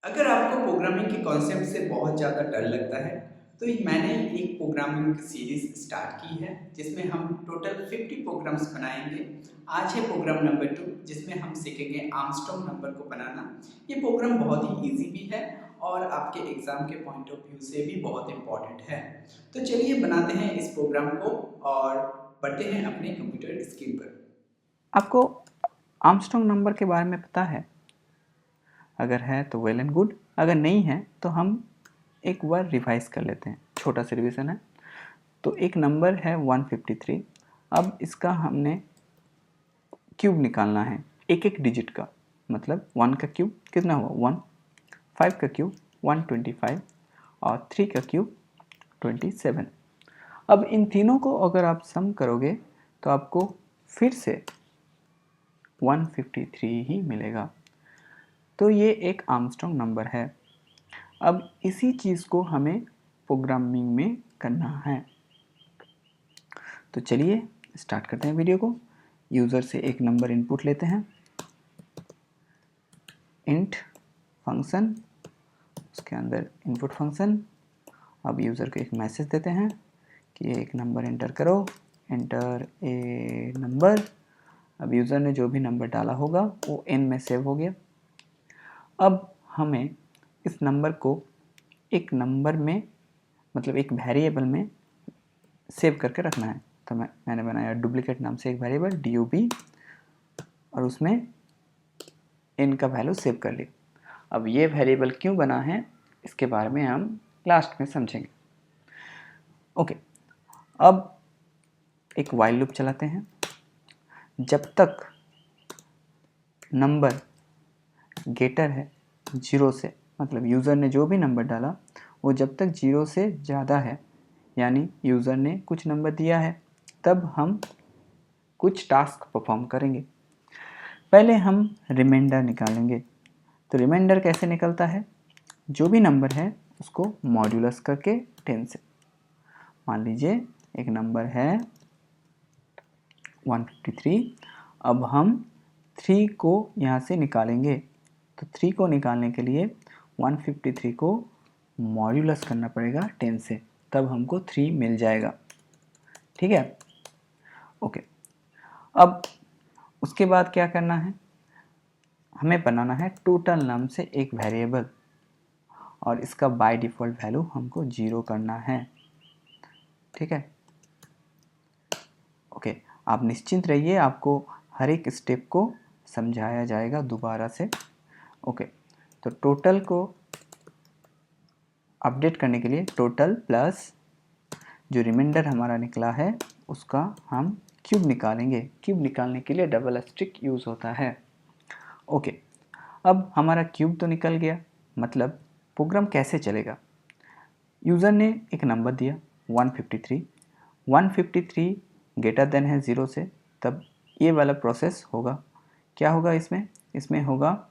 अगर आपको प्रोग्रामिंग के कॉन्सेप्ट से बहुत ज़्यादा डर लगता है, तो मैंने एक प्रोग्रामिंग सीरीज स्टार्ट की है जिसमें हम टोटल 50 प्रोग्राम्स बनाएंगे। आज है प्रोग्राम नंबर 2 जिसमें हम सीखेंगे आर्मस्ट्रॉन्ग नंबर को बनाना। ये प्रोग्राम बहुत ही इजी भी है और आपके एग्जाम के पॉइंट ऑफ व्यू से भी बहुत इम्पोर्टेंट है। तो चलिए बनाते हैं इस प्रोग्राम को और बढ़ते हैं अपने कंप्यूटर स्क्रीन पर। आपको आर्मस्ट्रॉन्ग नंबर के बारे में पता है? अगर है तो वेल एंड गुड, अगर नहीं है तो हम एक बार रिवाइज कर लेते हैं। छोटा सा रिवीजन है। तो एक नंबर है 153। अब इसका हमने क्यूब निकालना है, एक एक डिजिट का। मतलब 1 का क्यूब कितना हुआ 1, 5 का क्यूब 125 और 3 का क्यूब 27। अब इन तीनों को अगर आप सम करोगे तो आपको फिर से 153 ही मिलेगा। तो ये एक आर्मस्ट्रॉन्ग नंबर है। अब इसी चीज़ को हमें प्रोग्रामिंग में करना है। तो चलिए स्टार्ट करते हैं वीडियो को। यूज़र से एक नंबर इनपुट लेते हैं, इंट फंक्शन, उसके अंदर इनपुट फंक्शन। अब यूज़र को एक मैसेज देते हैं कि एक नंबर एंटर करो, एंटर ए नंबर। अब यूज़र ने जो भी नंबर डाला होगा वो एन में सेव हो गया। अब हमें इस नंबर को एक नंबर में, मतलब एक वेरिएबल में सेव करके रखना है। तो मैंने बनाया डुप्लीकेट नाम से एक वेरिएबल dub और उसमें n का वैल्यू सेव कर ली। अब ये वेरिएबल क्यों बना है इसके बारे में हम लास्ट में समझेंगे। ओके, अब एक वाइल लूप चलाते हैं। जब तक नंबर गेटर है 0 से, मतलब यूज़र ने जो भी नंबर डाला वो जब तक 0 से ज़्यादा है, यानी यूज़र ने कुछ नंबर दिया है, तब हम कुछ टास्क परफॉर्म करेंगे। पहले हम रिमाइंडर निकालेंगे। तो रिमाइंडर कैसे निकलता है? जो भी नंबर है उसको मॉड्यूलस करके 10 से। मान लीजिए एक नंबर है 153। अब हम 3 को यहाँ से निकालेंगे। तो 3 को निकालने के लिए 153 को मॉड्यूलस करना पड़ेगा 10 से, तब हमको 3 मिल जाएगा। ठीक है, ओके। अब उसके बाद क्या करना है? हमें बनाना है टोटल नम से एक वेरिएबल और इसका बाय डिफ़ॉल्ट वैल्यू हमको 0 करना है। ठीक है, ओके। आप निश्चिंत रहिए, आपको हर एक स्टेप को समझाया जाएगा दोबारा से। ओके, तो टोटल को अपडेट करने के लिए टोटल प्लस जो रिमाइंडर हमारा निकला है उसका हम क्यूब निकालेंगे। क्यूब निकालने के लिए डबल एस्ट्रिक यूज़ होता है। ओके, अब हमारा क्यूब तो निकल गया। मतलब प्रोग्राम कैसे चलेगा? यूज़र ने एक नंबर दिया 153, 153 ग्रेटर देन है 0 से, तब ये वाला प्रोसेस होगा। क्या होगा इसमें? इसमें होगा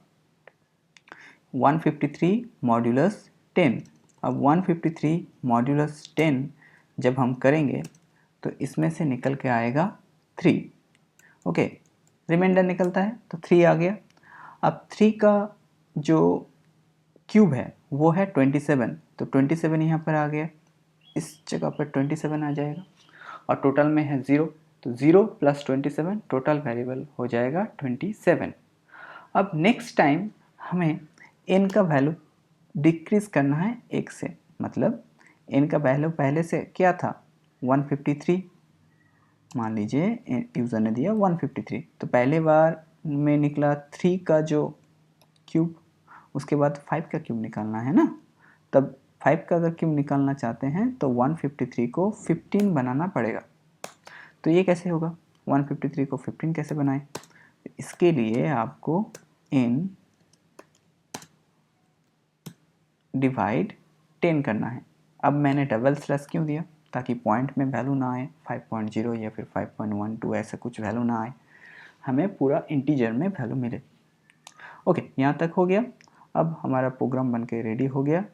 153 मॉड्यूलस 10। अब 153 मॉड्यूलस 10 जब हम करेंगे तो इसमें से निकल के आएगा 3। ओके, रिमाइंडर निकलता है तो 3 आ गया। अब 3 का जो क्यूब है वो है 27, तो 27 यहाँ पर आ गया, इस जगह पर 27 आ जाएगा। और टोटल में है 0, तो 0 प्लस 27 टोटल वेरिएबल हो जाएगा 27। अब नेक्स्ट टाइम हमें n का वैल्यू डिक्रीज़ करना है 1 से। मतलब n का वैल्यू पहले से क्या था 153, मान लीजिए यूज़र ने दिया 153, तो पहले बार में निकला 3 का जो क्यूब, उसके बाद 5 का क्यूब निकालना है ना। तब 5 का अगर क्यूब निकालना चाहते हैं तो 153 को 15 बनाना पड़ेगा। तो ये कैसे होगा? 153 को 15 कैसे बनाएं? इसके लिए आपको n डिवाइड 10 करना है। अब मैंने डबल स्लैश क्यों दिया? ताकि पॉइंट में वैल्यू ना आए 5.0 या फिर 5.12 ऐसा कुछ वैल्यू ना आए, हमें पूरा इंटीजर में वैल्यू मिले। ओके, यहाँ तक हो गया। अब हमारा प्रोग्राम बन के रेडी हो गया।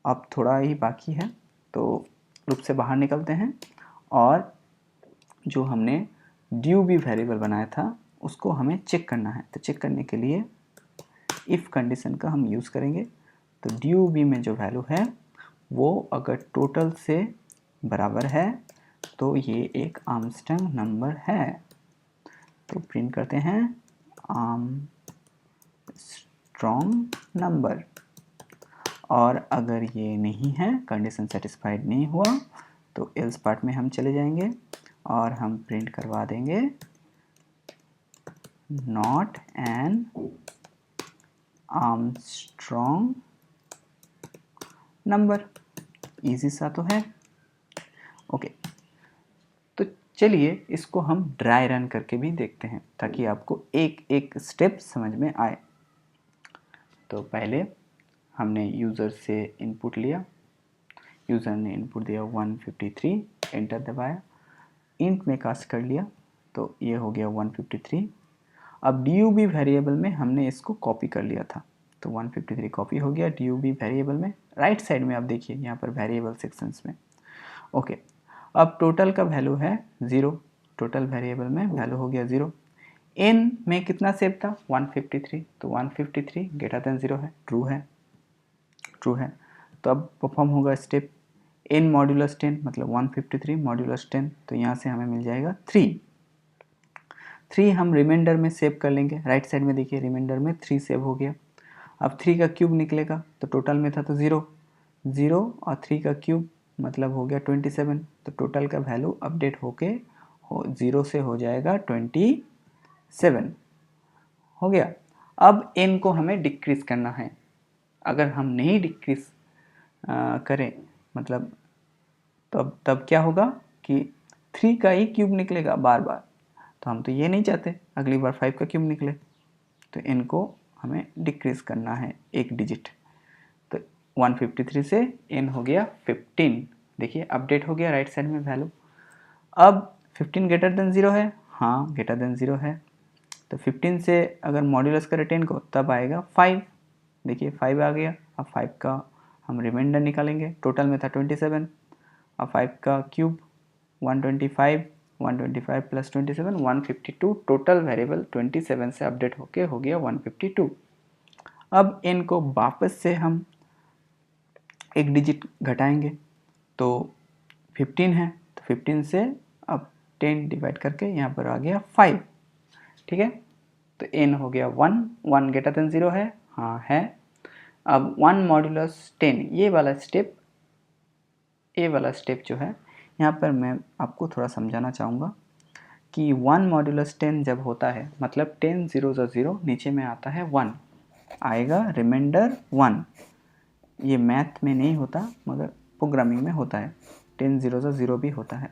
अब थोड़ा ही बाकी है, तो लूप से बाहर निकलते हैं और जो हमने ड्यू भी वेरिएबल बनाया था उसको हमें चेक करना है। तो चेक करने के लिए इफ़ कंडीशन का हम यूज़ करेंगे। तो डी बी में जो वैल्यू है वो अगर टोटल से बराबर है तो ये एक आर्मस्ट्रॉन्ग नंबर है। तो प्रिंट करते हैं आर्मस्ट्रॉन्ग नंबर। और अगर ये नहीं है, कंडीशन सेटिस्फाइड नहीं हुआ, तो एल्स पार्ट में हम चले जाएंगे और हम प्रिंट करवा देंगे not an Armstrong number. Easy सा तो है। ओके, तो चलिए इसको हम ड्राई रन करके भी देखते हैं ताकि आपको एक एक स्टेप समझ में आए। तो पहले हमने यूज़र से इनपुट लिया, यूज़र ने इनपुट दिया 153, एंटर दबाया, इंट में कास्ट कर लिया तो ये हो गया 153। अब डीयूबी वेरिएबल में हमने इसको कॉपी कर लिया था तो 153 कॉपी हो गया डीयूबी वेरिएबल में। राइट साइड में आप देखिए यहाँ पर वेरिएबल सेक्शंस में। ओके, अब टोटल का वैल्यू है 0, टोटल वेरिएबल में वैल्यू हो गया 0। n में कितना सेव था 153, तो 153 ग्रेटर देन 0 है, ट्रू है, ट्रू है। तो अब परफॉर्म होगा स्टेप n मॉड्यूलस 10 मतलब 153 मॉड्यूलस 10, तो यहाँ से हमें मिल जाएगा 3 हम रिमाइंडर में सेव कर लेंगे। राइट साइड में देखिए रिमाइंडर में 3 सेव हो गया। अब 3 का क्यूब निकलेगा तो टोटल में था तो 0 और 3 का क्यूब मतलब हो गया 27, तो टोटल का वैल्यू अपडेट होके 0 से हो जाएगा 27 हो गया। अब n को हमें डिक्रीज करना है। अगर हम नहीं डिक्रीज करें मतलब तब क्या होगा कि 3 का ही क्यूब निकलेगा बार बार, तो हम तो ये नहीं चाहते अगली बार 5 का क्यूब निकले। तो n को हमें डिक्रीज करना है एक डिजिट। तो 153 से n हो गया 15। देखिए अपडेट हो गया राइट साइड में वैल्यू। अब 15 ग्रेटर देन 0 है, हाँ ग्रेटर देन 0 है। तो 15 से अगर मॉड्यूलस करें 10 को तब आएगा 5। देखिए 5 आ गया। अब 5 का हम रिमाइंडर निकालेंगे, टोटल में था 27। अब 5 का क्यूब 125 प्लस 27 152, टोटल वेरिएबल 27 से अपडेट होके हो गया 152। अब n को वापस से हम एक डिजिट घटाएंगे तो 15 है, तो 15 से अब 10 डिवाइड करके यहाँ पर आ गया 5, ठीक है। तो n हो गया 1 ग्रेटर देन 0 है, हाँ है। अब 1 मॉड्यूलस 10 ये वाला स्टेप जो है यहाँ पर मैं आपको थोड़ा समझाना चाहूँगा कि 1 मॉड्यूलस 10 जब होता है मतलब 10 0 0 नीचे में आता है 1, आएगा रिमाइंडर 1। ये मैथ में नहीं होता मगर प्रोग्रामिंग में होता है, 10 0 0 भी होता है।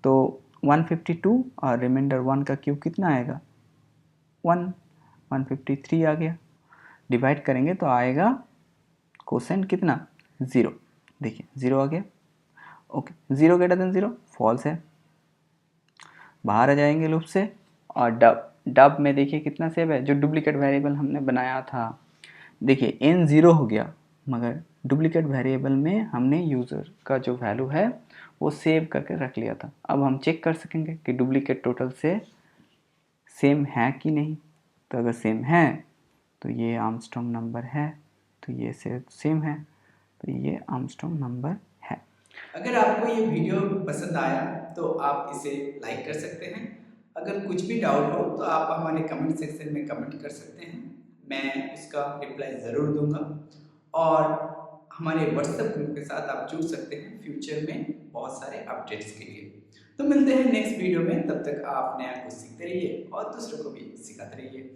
तो 152 और रिमाइंडर 1 का क्यूब कितना आएगा 1, 153 आ गया। डिवाइड करेंगे तो आएगा कोसेंट कितना 0, देखिए 0 आ गया। ओके, 0 ग्रेटर देन 0 फॉल्स है, बाहर आ जाएंगे लूप से। और डब में देखिए कितना सेव है, जो डुप्लीकेट वेरिएबल हमने बनाया था। देखिए n 0 हो गया मगर डुप्लीकेट वेरिएबल में हमने यूज़र का जो वैल्यू है वो सेव करके रख लिया था। अब हम चेक कर सकेंगे कि डुप्लीकेट टोटल से सेम है कि नहीं। तो अगर सेम है तो ये आर्मस्ट्रॉन्ग नंबर है, तो ये सेम है, तो ये आर्मस्ट्रॉन्ग नंबर है। अगर आपको ये वीडियो पसंद आया तो आप इसे लाइक कर सकते हैं। अगर कुछ भी डाउट हो तो आप हमारे कमेंट सेक्शन में कमेंट कर सकते हैं, मैं उसका रिप्लाई ज़रूर दूंगा। और हमारे व्हाट्सएप ग्रुप के साथ आप जुड़ सकते हैं फ्यूचर में बहुत सारे अपडेट्स के लिए। तो मिलते हैं नेक्स्ट वीडियो में, तब तक आप नया कुछ सीखते रहिए और दूसरों को भी सिखाते रहिए।